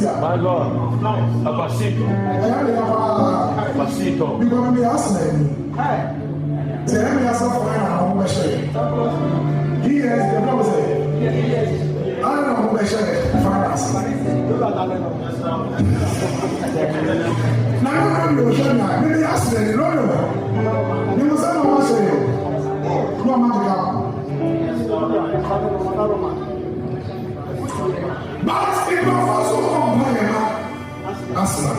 My God. Apacito. Apacito. Because me ask me. Tell me ask for an home machine. He has the problem. I don't know who they say finance. Now you show me. Maybe ask me. No. You must have no say. No matter. But if you also complain, Asma.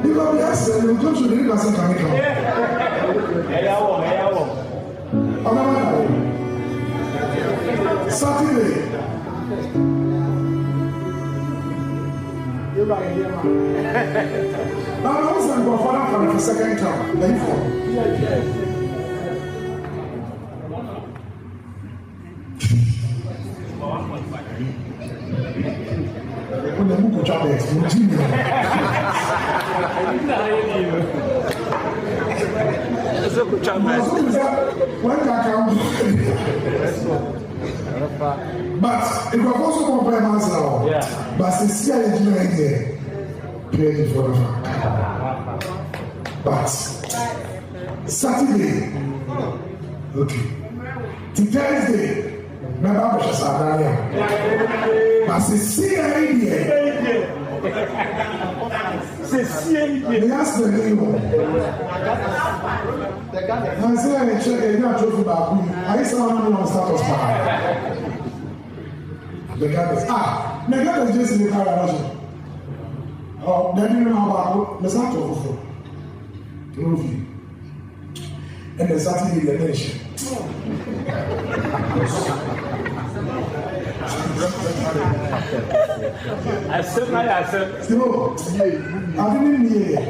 Because yes, you come to the university and come. Saturday. Now, I was going to go for the second time. But if you also compare myself, but since I did not pay for the fact. But Saturday, okay, to Thursday, my Bible is Adania. But since I did, yes, the name. I say I check a young trophy back. I saw one on status bar. The guy is the guy is just in the car. Oh, they didn't know about the start of the movie. And the Saturday the nation. I said. No, I didn't hear.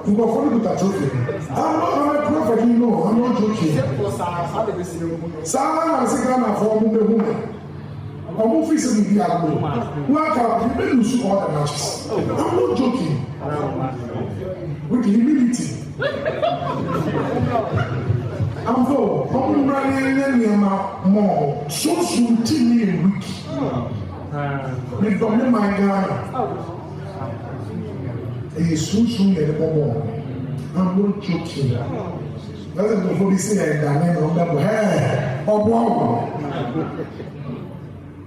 You go follow the trophy. I'm not prophet, you know. I'm not joking. Someone has a kind of form of the woman. I'm not facing the other. Work out, you may lose all the matches. I'm not joking. With humility. I'm running more. So soon, me a week. Me don't know my guy. It's so soon at the moment. I'm not joking. That's the police say that name of them. Hey, oh wow.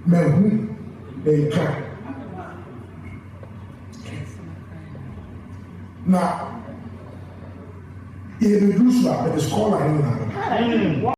Men they can. Now, if you do so, it is called a